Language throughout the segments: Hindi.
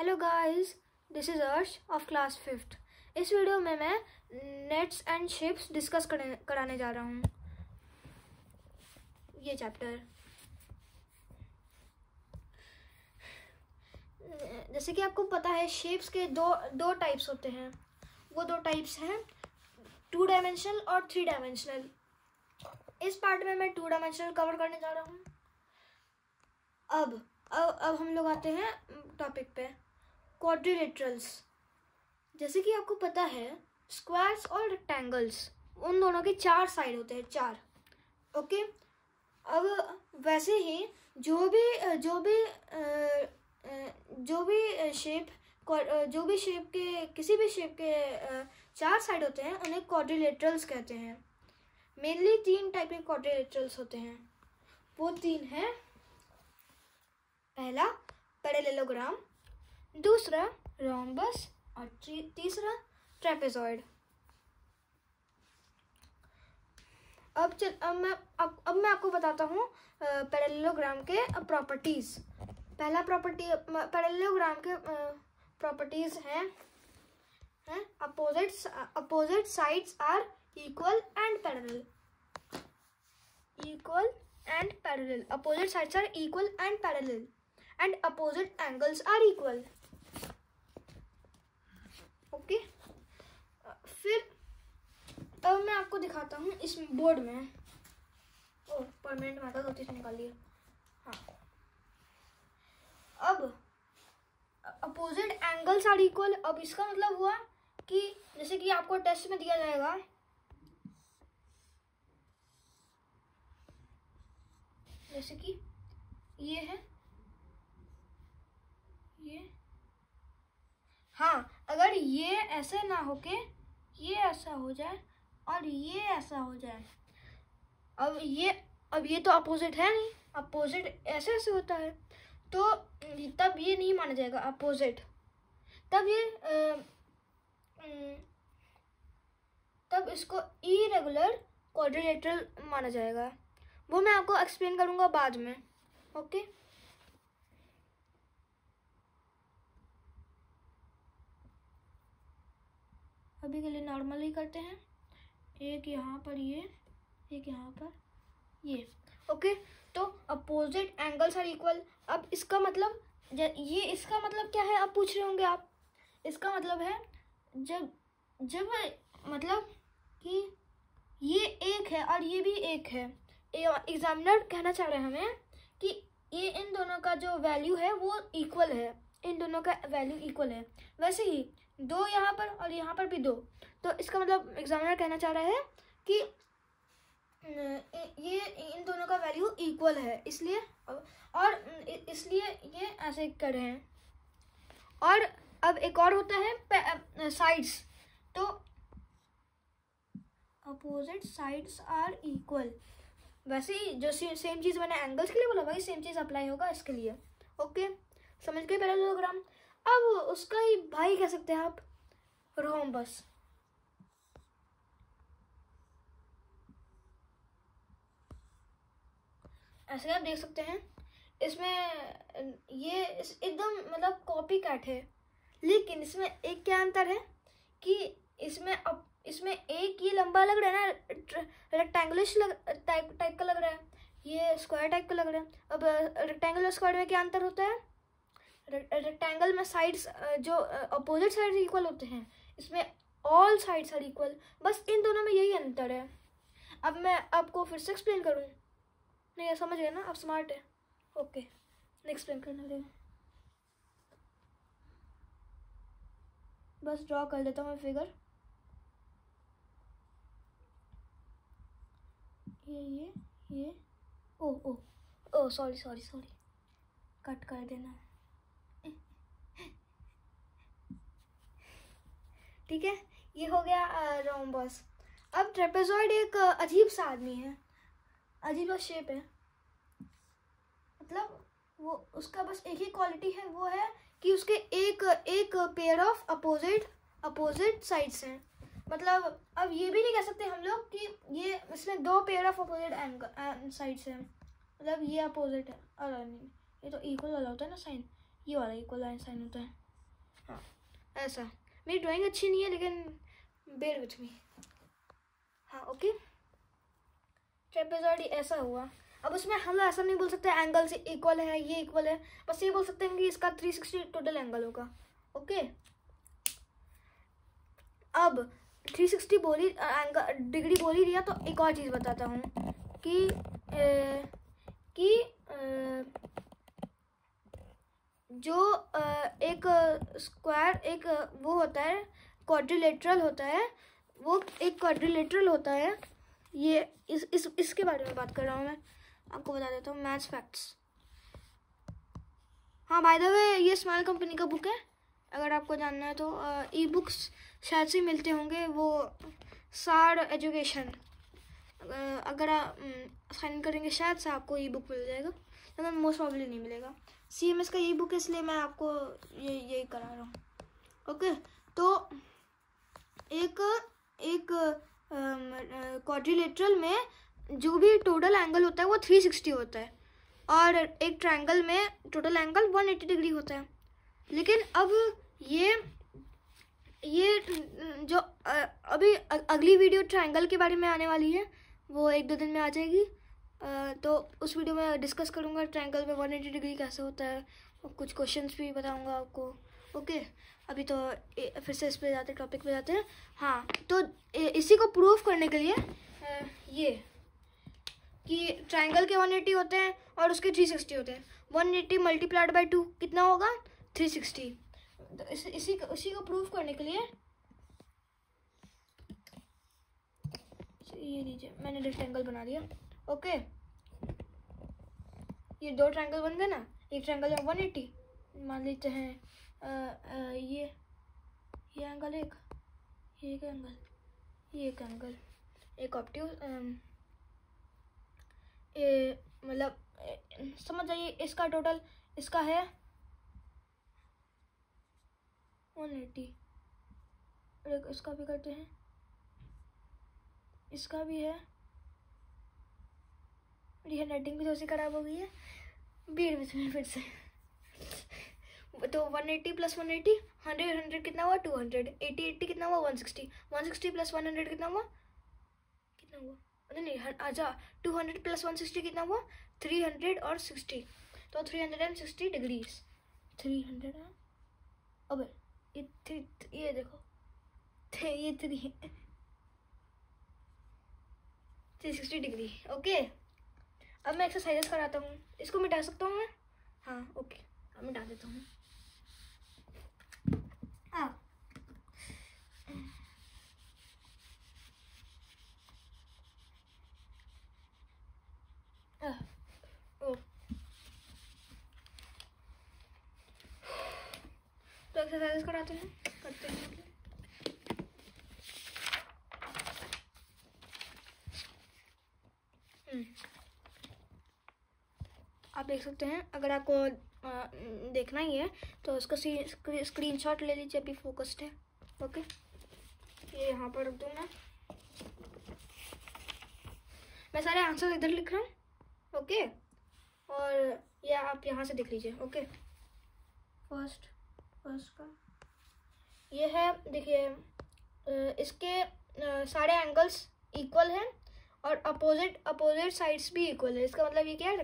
हेलो गाइस, दिस इज़ अर्श ऑफ क्लास 5th। इस वीडियो में मैं नेट्स एंड शेप्स डिस्कस कराने जा रहा हूँ। ये चैप्टर जैसे कि आपको पता है, शेप्स के दो टाइप्स होते हैं। वो दो टाइप्स हैं 2 डायमेंशनल और 3 डायमेंशनल। इस पार्ट में मैं 2 डायमेंशनल कवर करने जा रहा हूँ। अब हम लोग आते हैं टॉपिक पे, क्वाड्रिलेटरल्स। जैसे कि आपको पता है, स्क्वायर्स और रेक्टेंगल्स उन दोनों के 4 साइड होते हैं, 4। ओके, अब वैसे ही जो भी शेप के किसी भी शेप के 4 साइड होते हैं उन्हें क्वाड्रिलेटरल्स कहते हैं। मेनली 3 टाइप के क्वाड्रिलेटरल्स होते हैं। वो 3 हैं, पहला पैरेललोग्राम, दूसरा रोम्बस और तीसरा ट्रेपेजॉइड। अब मैं आपको बताता हूँ पैरेललोग्राम के प्रॉपर्टीज। पहला प्रॉपर्टी पैरेललोग्राम के प्रॉपर्टीज हैं opposite sides are equal and parallel. Opposite sides are equal and parallel and opposite angles are equal. Okay, फिर अब मैं आपको दिखाता हूँ इस बोर्ड में। परमानेंट मार्कर गलती से निकाल लिया। हाँ, अब अपोजिट एंगल्स आर इक्वल। अब इसका मतलब हुआ कि जैसे कि आपको टेस्ट में दिया जाएगा, जैसे कि ये है, ये, हाँ, अगर ये ऐसे ना होके ये ऐसा हो जाए और ये ऐसा हो जाए, अब ये तो अपोजिट है नहीं, अपोजिट ऐसे ऐसे होता है, तो तब ये नहीं माना जाएगा अपोजिट। तब इसको इरेगुलर क्वाड्रिलेटरल माना जाएगा। वो मैं आपको एक्सप्लेन करूंगा बाद में। ओके, अभी के लिए नॉर्मल ही करते हैं। एक यहाँ पर ये, एक यहाँ पर ये। ओके, तो अपोजिट एंगल्स आर इक्वल। अब इसका मतलब इसका मतलब क्या है, अब पूछ रहे होंगे आप। इसका मतलब है जब मतलब कि ये एक है और ये भी एक है। एग्जामिनर कहना चाह रहे हैं हमें कि ये इन दोनों का जो वैल्यू है वो इक्वल है, इन दोनों का वैल्यू इक्वल है। वैसे ही 2 यहाँ पर और यहाँ पर भी 2, तो इसका मतलब एग्जामिनर कहना चाह रहा है कि ये इन दोनों का वैल्यू इक्वल है, इसलिए ये ऐसे कर रहे हैं। और अब एक और होता है साइड्स। तो अपोजिट साइड्स आर इक्वल। वैसे ही जो सेम चीज़ मैंने एंगल्स के लिए बोला, वही सेम चीज़ अप्लाई होगा इसके लिए। ओके, समझ गए पैरेललोग्राम। अब उसका ही भाई कह सकते हैं आप, रोम्बस। ऐसे आप देख सकते हैं, इसमें ये एकदम मतलब कॉपी कैट है, लेकिन इसमें एक क्या अंतर है कि इसमें एक ये लंबा लग रहा है ना, रेक्टेंगुलर टाइप का लग रहा है, ये स्क्वायर टाइप का लग रहा है। अब रेक्टेंगल और स्क्वायर में क्या अंतर होता है? रेक्टेंगल में साइड्स जो अपोजिट साइड्स इक्वल होते हैं, इसमें ऑल साइड्स आर इक्वल। बस इन दोनों में यही अंतर है। अब मैं आपको फिर से एक्सप्लेन करूँ? नहीं, समझ गए ना, आप स्मार्ट है। ओके, नेक्स्ट एक्सप्लेन करने लगे। बस ड्रॉ कर देता हूँ मैं फिगर। ये ओ सॉरी कट कर देना। ठीक है, ये हो गया रोम्बस। अब ट्रेपेजॉइड एक अजीब सा आदमी है, अजीब सा शेप है। मतलब वो उसका बस एक ही क्वालिटी है, वो है कि उसके एक पेयर ऑफ अपोजिट साइड्स हैं। मतलब अब ये भी नहीं कह सकते हम लोग कि ये इसमें 2 पेयर ऑफ अपोजिट साइड्स हैं। मतलब ये अपोजिट है और नहीं, ये तो इक्वल वाला होता है ना साइन, ये वाला इक्वल साइन होता है। हाँ ऐसा। मेरी ड्राइंग अच्छी नहीं है लेकिन बेयर विथ मी। हाँ ओके, ट्रेपेजॉइड ऐसा हुआ। अब उसमें हम लोग ऐसा नहीं बोल सकते एंगल से इक्वल है, ये इक्वल है, बस ये बोल सकते हैं कि इसका 360 टोटल एंगल होगा। ओके, अब 360 बोली एंगल डिग्री बोल ही दिया तो एक और चीज़ बताता हूँ कि जो एक स्क्वायर एक वो होता है क्वाड्रिलेटरल होता है, वो एक क्वाड्रिलेटरल होता है। ये इसके बारे में बात कर रहा हूँ मैं, आपको बता देता हूँ मैथ्स फैक्ट्स। हाँ बाय द वे ये स्माइल कंपनी का बुक है, अगर आपको जानना है तो ई बुक्स शायद से मिलते होंगे, वो सार एजुकेशन, अगर आप साइन करेंगे शायद से आपको ई बुक मिल जाएगा, लेकिन मोस्ट प्रॉब्ली नहीं मिलेगा। CMS का ई बुक है इसलिए मैं आपको यही करा रहा हूँ। ओके, तो एक क्वाड्रिलेटरल में जो भी टोटल एंगल होता है वो 360 होता है, और एक ट्रायंगल में टोटल एंगल 180 डिग्री होता है। लेकिन अब ये जो अभी अगली वीडियो ट्रायंगल के बारे में आने वाली है, वो 1-2 दिन में आ जाएगी, तो उस वीडियो में डिस्कस करूँगा ट्रायंगल में 180 डिग्री कैसे होता है, और कुछ क्वेश्चंस भी बताऊँगा आपको। ओके, अभी तो फिर से इस पे जाते टॉपिक पे जाते हैं। हाँ, तो इसी को प्रूफ करने के लिए ये कि ट्रायंगल के 180 होते हैं और उसके 360 होते हैं। 180 मल्टीप्लाइड बाई 2 कितना होगा? 360। तो इसी को प्रूफ करने के लिए ये लीजिए, मैंने रेक्टेंगल बना दिया। ओके, ये 2 ट्रायंगल बन गए ना, एक ट्रायंगल है 180, मान लेते हैं ये एंगल एक, ये एक एंगल, ये एक एंगल, एक ऑब्ट्यूज मतलब समझ जाइए, इसका टोटल इसका है 180, और इसका भी करते हैं, इसका भी है। मेरी हैंड राइटिंग भी थोड़ी सी खराब हो गई है, बीच में फिर से। तो 180 प्लस 180 100 कितना हुआ? 200। 80 कितना हुआ? 160। 160 प्लस 100 कितना हुआ? नहीं अच्छा, 200 प्लस 160 कितना हुआ? 300 और 60, तो 360 डिग्रीज। 300 अब ये देखो, ये 360 डिग्री। ओके, अब मैं एक्सरसाइजेस कराता हूँ, इसको मिटा सकता हूँ मैं? हाँ ओके, अब मिटा देता हूँ। तो एक्सरसाइज करते हैं। आप देख सकते हैं, अगर आपको देखना ही है तो उसका स्क्रीनशॉट ले लीजिए, अभी फोकस्ड है। ओके, ये यहाँ पर रख दूँ मैं सारे आंसर इधर लिख रहा हूँ। ओके, और ये आप यहाँ से देख लीजिए। ओके, फर्स्ट का ये है, देखिए इसके सारे एंगल्स इक्वल हैं और अपोजिट साइड्स भी इक्वल है। इसका मतलब ये क्या है?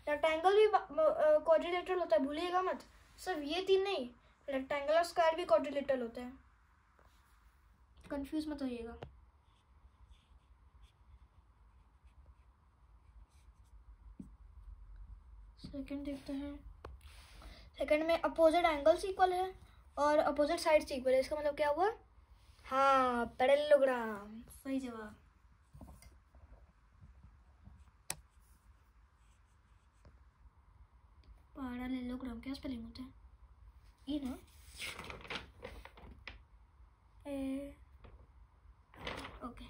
रेक्टेंगल भी क्वाड्रिलेटरल होता है, भूलिएगा मत। सिर्फ ये 3 नहीं, रेक्टेंगल और स्क्वायर भी क्वाड्रिलेटरल होते हैं, कंफ्यूज मत होइएगा। सेकंड देखते हैं। सेकंड में अपोजिट एंगल्स इक्वल है और अपोजिट साइड्स इक्वल है। इसका मतलब क्या हुआ? हाँ, पैरेललोग्राम, सही जवाब। पैरेललोग्राम क्या स्पेलिंग होता है? ये ना ओके,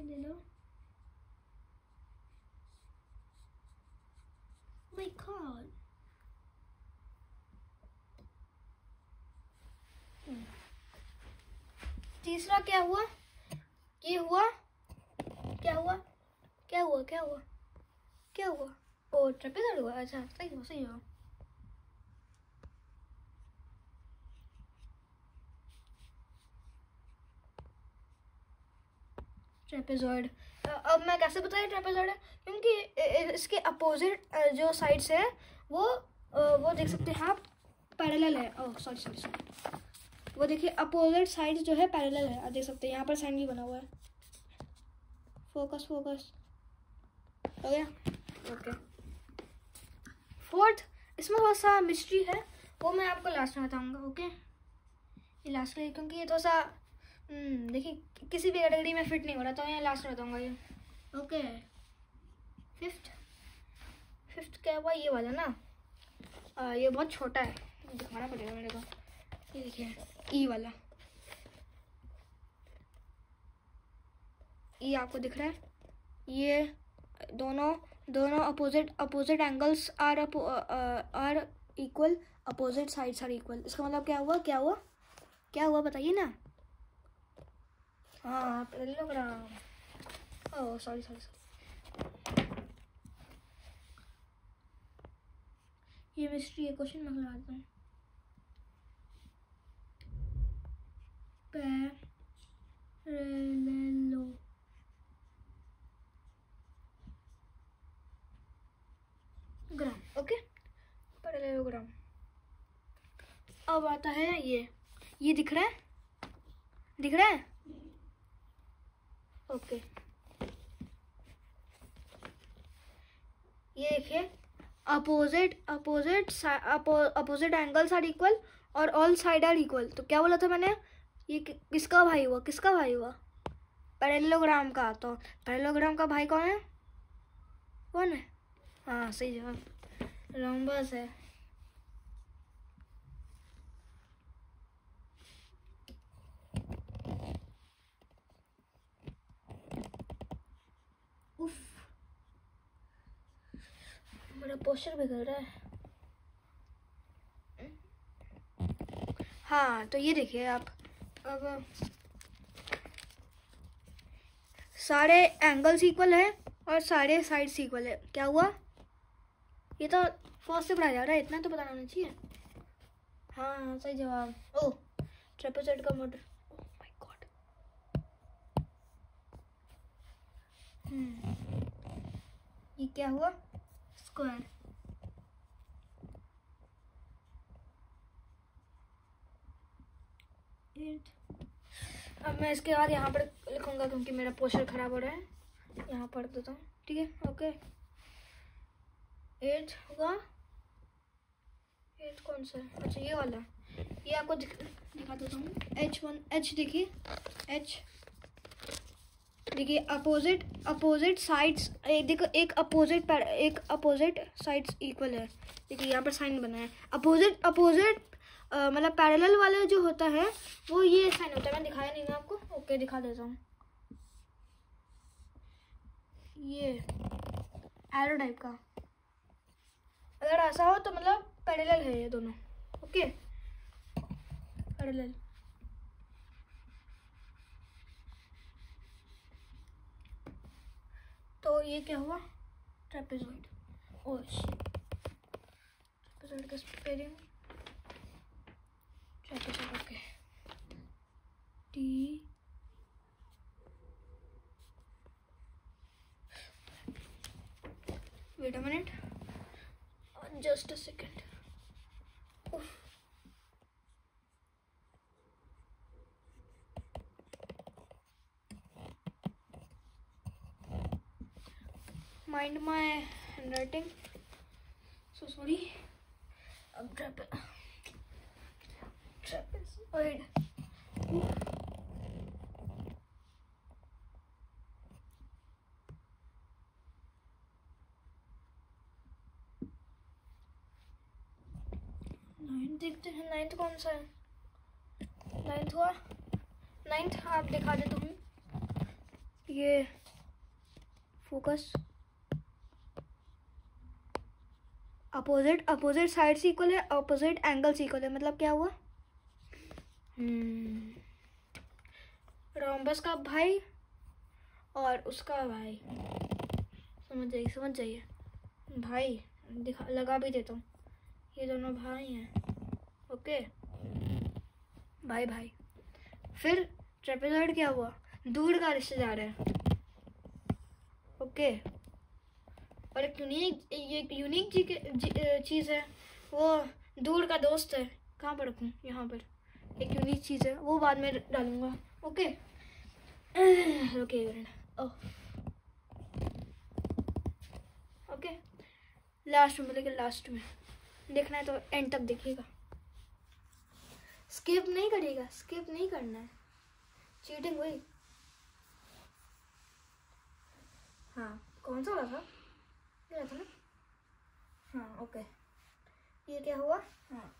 ले लो। My God. तीसरा क्या हुआ? ये हुआ, क्या हुआ? क्या हुआ? क्या हुआ? क्या हुआ? ओ ओ ट्रेपेजॉइड हुआ, अच्छा सही हुआ। ट्रेपेजॉइड, अब मैं कैसे बताया ट्रेपेजॉइड है, क्योंकि इसके अपोजिट जो साइड्स है वो देख सकते हैं आप, पैरेलल है। ओह सॉरी, वो देखिए अपोजिट साइड जो है पैरेलल है, आप देख सकते हैं यहाँ पर साइन भी बना हुआ है। फोकस हो गया, ओके। फोर्थ, इसमें थोड़ा सा मिस्ट्री है, वो मैं आपको लास्ट में बताऊंगा, ओके। ये लास्ट में, क्योंकि ये थोड़ा सा देखिए किसी भी कैटेगरी में फिट नहीं हो रहा, तो मैं लास्ट में बताऊंगा ये, ओके। फिफ्थ क्या हुआ, ये वाला ना, ये बहुत छोटा है, दिखाना पड़ेगा मेरे को। ये देखिए ई वाला, ई आपको दिख रहा है, ये दोनों opposite angles are equal, opposite sides are equal. इसका मतलब क्या हुआ बताइए ना। हाँ पैरेललोग्राम, ओह सॉरी, ये मिस्ट्री है, क्वेश्चन मार्क लगा देता हूँ। Parallelogram, okay, parallelogram. अब आता है ये दिख रहा है, ओके। ये देखिए अपोजिट एंगल्स आर इक्वल और ऑल साइड आर इक्वल। तो क्या बोला था मैंने, ये किसका भाई हुआ, पैरेललोग्राम का। तो पैरेललोग्राम का भाई कौन है, हाँ सही जवाब, रोम्बस है। उफ, मेरा पोस्टर बिगड़ रहा है। हाँ तो ये देखिए आप, अब सारे एंगल्स इक्वल है और सारे साइड्स इक्वल है। क्या हुआ, ये तो फर्स्ट से पढ़ाया जा रहा है, इतना तो पता होना चाहिए। हाँ सही जवाब, ओह ट्रेपेजॉइड का मॉडल, ओह माय गॉड। ये क्या हुआ, स्क्वायर। अब मैं इसके बाद यहाँ पर लिखूंगा, क्योंकि मेरा पोस्टर खराब हो रहा है, यहाँ पढ़ देता हूँ, ठीक है, ओके। 8 होगा, 8 कौन सा है, अच्छा ये वाला, ये आपको दिखा देता हूँ। H देखिए, देखिए अपोजिट साइड्स, देखो एक अपोजिट साइड्स इक्वल है। देखिए यहाँ पर साइन बना है, अपोजिट मतलब पैरेलल वाला जो होता है वो ये साइन होता है। मैं दिखाया नहीं ना आपको, ओके दिखा देता हूँ। ये एरो टाइप का, अगर ऐसा हो तो मतलब पैरेलल है ये दोनों, ओके, पैरेलल। तो ये क्या हुआ, ट्रेपेजॉइड, ओह ट्रेपेजॉइड का spelling, trapezoid, okay, T wait a minute, just a second. Oof. Mind my handwriting, so sorry. Trapezoid. देखते हैं नाइन्थ कौन सा है, नाइन्थ हुआ, नाइन्थ आप दिखा देता हूँ। ये फोकस, अपोजिट साइड्स इक्वल है, अपोजिट एंगल्स इक्वल है, मतलब क्या हुआ, रोम्बस का भाई और उसका भाई, समझ जाइए। भाई दिखा लगा भी देता हूँ, ये दोनों भाई हैं। ओके भाई भाई। फिर ट्रेपेजॉइड क्या हुआ, दूर का रिश्तेदार है। ओके और एक यूनिक चीज़ है, वो दूर का दोस्त है। कहाँ पर रखूँ, यहाँ पर एक यूनिक चीज़ है, वो बाद में डालूंगा। ओके ओके ओके लास्ट में, लेकिन लास्ट में देखना है तो एंड तक देखिएगा, स्किप नहीं करिएगा, स्किप नहीं करना है, चीटिंग हुई। हाँ कौन सा वाला था, ये था ना। हाँ ओके, ये क्या हुआ। हाँ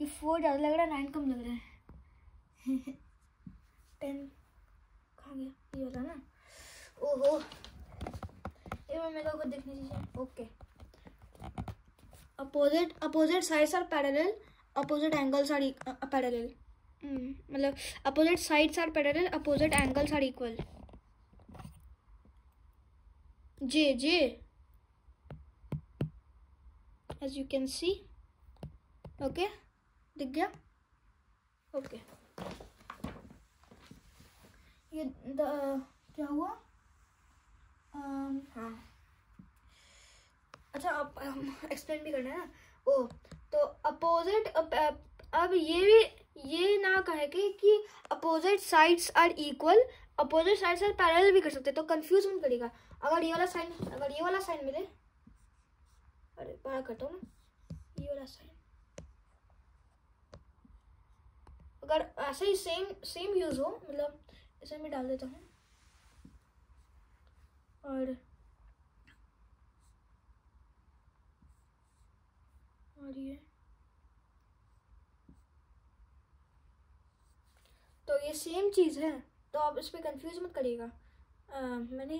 ये 4 ज़्यादा लग रहा है, 9 कम लग रहा है 10 कहाँ गया, ये वाला ना। ओहो ये मेरे को देखनी चाहिए। Okay opposite sides are parallel, opposite angles are parallel, मतलब opposite sides are parallel, opposite angles are equal. जे as you can see। Okay दिख गया। ओके ये क्या हुआ। हाँ अच्छा अब एक्सप्लेन भी करना है ना। ओ तो अपोजिट, अब ये ना कहे कि opposite sides are equal, opposite sides are parallel भी कर सकते, तो कंफ्यूज मत करिएगा। अगर ये वाला साइन मिले, अरे बाहर करता हूँ ना, ये वाला साइन अगर ऐसे ही सेम यूज हो, मतलब इसे मैं डाल देता हूँ और ये तो ये सेम चीज़ है, तो आप इस पर कंफ्यूज मत करिएगा। मैंने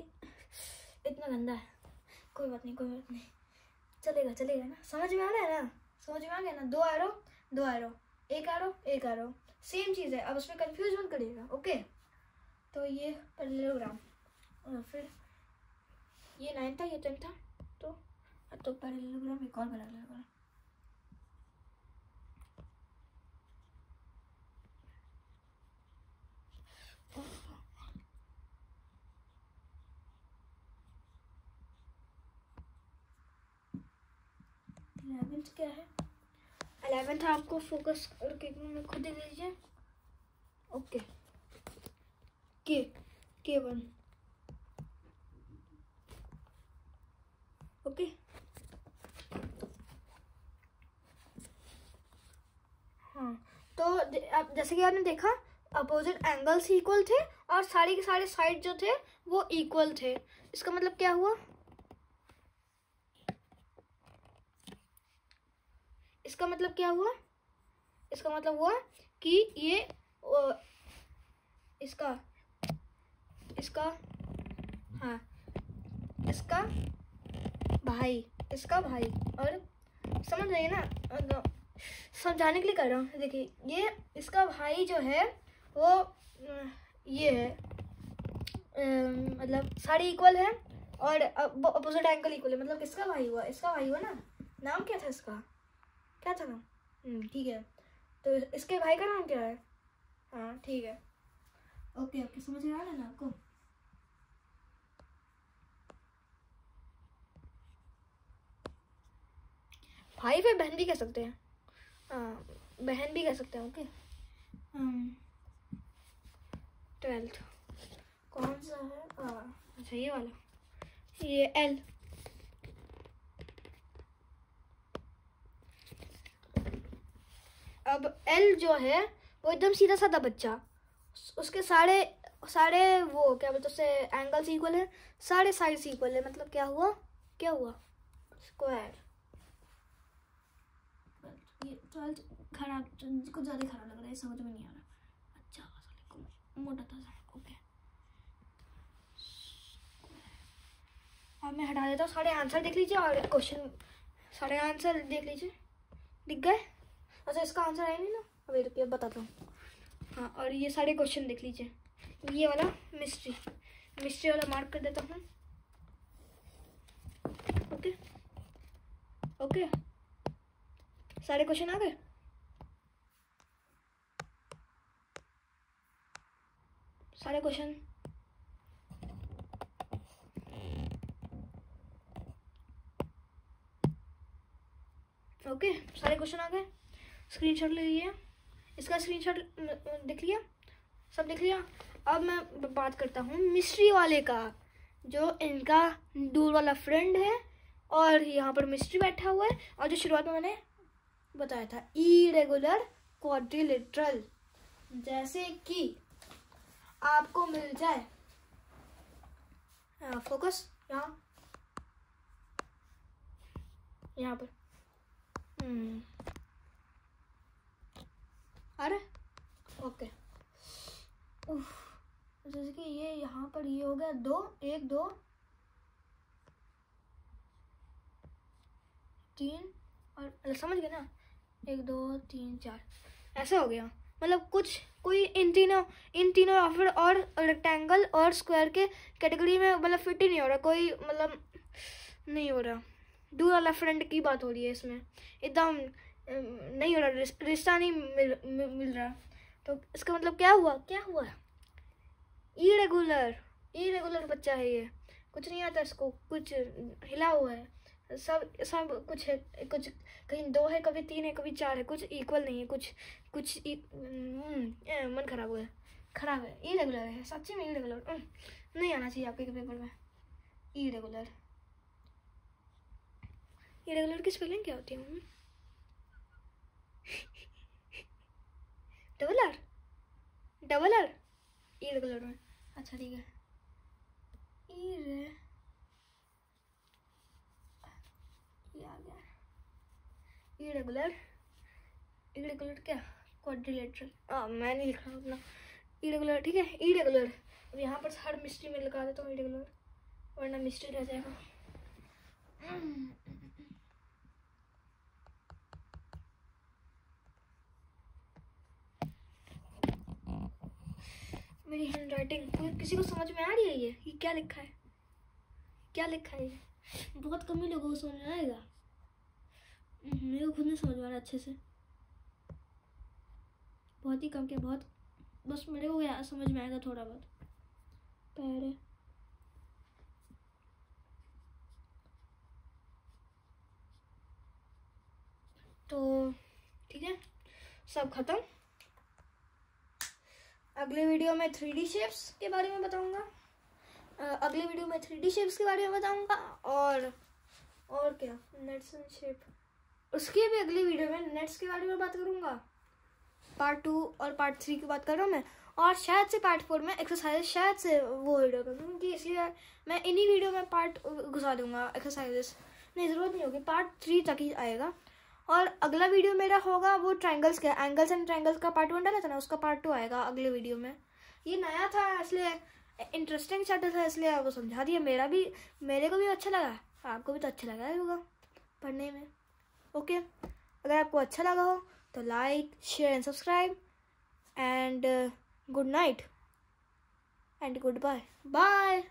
इतना गंदा है, कोई बात नहीं चलेगा ना, समझ में आ रहा है ना, समझ में आ गया ना। 2 एरो, एक एरो सेम चीज़ है, अब उस पर कंफ्यूज मत करिएगा। ओके तो ये पैरेललोग्राम, और फिर ये 9 था, ये 10 था, तो पैरेललोग्राम एक और पैरेललोग्राम। क्या है 11th आपको फोकस करके खुद दे लीजिए। ओके K1 ओके हाँ तो अब जैसे कि आपने देखा अपोजिट एंगल्स इक्वल थे और सारे के सारे साइड जो थे वो इक्वल थे। इसका मतलब क्या हुआ, इसका मतलब हुआ कि ये इसका हाँ इसका भाई और समझ रही है ना, समझाने के लिए कर रहा हूँ। देखिए ये इसका भाई जो है वो ये है, मतलब सारे इक्वल है और अपोजिट एंगल इक्वल है, मतलब किसका भाई हुआ, इसका भाई हुआ ना। नाम क्या था इसका, क्या था नाम, ठीक है तो इसके भाई का नाम क्या है। हाँ ठीक है ओके समझ में आ रहा है ना आपको। भाई फिर बहन भी कह सकते हैं, बहन भी कह सकते हैं। ओके 12th कौन सा है, अच्छा ये वाला, ये L। अब L जो है वो एकदम सीधा साधा बच्चा, उसके सारे वो क्या बोलते उससे एंगल्स इक्वल है, सारे साइड्स इक्वल है, मतलब क्या हुआ स्क्वायर। ये 12th खराब, कुछ ज़्यादा खराब लग रहा है, समझ में नहीं आ रहा। अच्छा मोटा था। ओके अब मैं हटा देता हूँ, सारे आंसर देख लीजिए और क्वेश्चन सारे आंसर देख लीजिए, दिख गए। अच्छा इसका आंसर है नहीं ना, अभी रुकिए बताता हूँ। हाँ, और ये सारे क्वेश्चन देख लीजिए। ये वाला मिस्ट्री वाला मार्क कर देता हूँ। ओके ओके, सारे क्वेश्चन आ गए। सारे क्वेश्चन ओके, सारे क्वेश्चन आ गए। स्क्रीनशॉट ले लिए, इसका स्क्रीनशॉट देख लिया, सब देख लिया। अब मैं बात करता हूँ मिस्ट्री वाले का, जो इनका दूर वाला फ्रेंड है और यहाँ पर मिस्ट्री बैठा हुआ है, और जो शुरुआत में मैंने बताया था इरेगुलर क्वाड्रिलेटरल। जैसे कि आपको मिल जाए, फोकस यहाँ पर अरे ओके, जैसे कि ये यहाँ पर ये हो गया 2 1 2 3 और समझ गए ना, 1 2 3 4 ऐसा हो गया। मतलब कुछ कोई इन तीनों और रेक्टेंगल और स्क्वायर के कैटेगरी में मतलब फिट ही नहीं हो रहा, कोई मतलब नहीं हो रहा। दूर वाला फ्रेंड की बात हो रही है इसमें, एकदम नहीं हो रहा, रिश्ता नहीं मिल रहा। तो इसका मतलब क्या हुआ? इरेगुलर बच्चा है ये, कुछ नहीं आता इसको, कुछ हिला हुआ है, सब कुछ है, कुछ कहीं 2 है, कभी 3 है, कभी 4 है, कुछ इक्वल नहीं है, कुछ मन खराब है। इरेगुलर है, सच्ची में इरेगुलर नहीं आना चाहिए आपके पेपर में। इरेगुलर की स्पेलिंग क्या होती है? डबल आर इरेगुलर में। अच्छा ठीक है, इरेगुलर क्या? क्वाड्रिलेटरल। मैं नहीं लिख रहा अपना इरेगुलर, ठीक है इरेगुलर। अब यहाँ पर हर मिस्ट्री में लगा देता हूँ इरेगुलर, वरना मिस्ट्री रह जाएगा। मेरी हैंड राइटिंग किसी को समझ में आ रही है? ये क्या लिखा है? ये बहुत कम ही लोगों को समझ में आएगा, मेरे को खुद नहीं समझ में आ रहा अच्छे से, बहुत ही कम, क्या बहुत, बस मेरे को समझ में आएगा थोड़ा बहुत। पैर तो ठीक है, सब खत्म। अगले वीडियो में 3D शेप्स के बारे में बताऊंगा, और क्या नेट्स एंड शेप, उसकी भी अगली वीडियो में नेट्स के बारे में बात करूंगा। पार्ट 2 और पार्ट 3 की बात कर रहा हूँ मैं, और शायद से पार्ट 4 में एक्सरसाइज, शायद से वो वीडियो करूँगा, क्योंकि इसलिए मैं इन्हीं वीडियो में पार्ट घुसा दूंगा। एक्सरसाइजेस नहीं, ज़रूरत नहीं होगी, पार्ट 3 तक ही आएगा। और अगला वीडियो मेरा होगा वो ट्रायंगल्स का, एंगल्स एंड ट्रायंगल्स का पार्ट 1 डाला था ना, उसका पार्ट 2 आएगा अगले वीडियो में। ये नया था इसलिए, इंटरेस्टिंग चैप्टर था इसलिए वो समझा दिया। मेरे को भी अच्छा लगा, आपको भी तो अच्छा लगा होगा पढ़ने में। ओके, अगर आपको अच्छा लगा हो तो like, share and subscribe, and good night and good bye.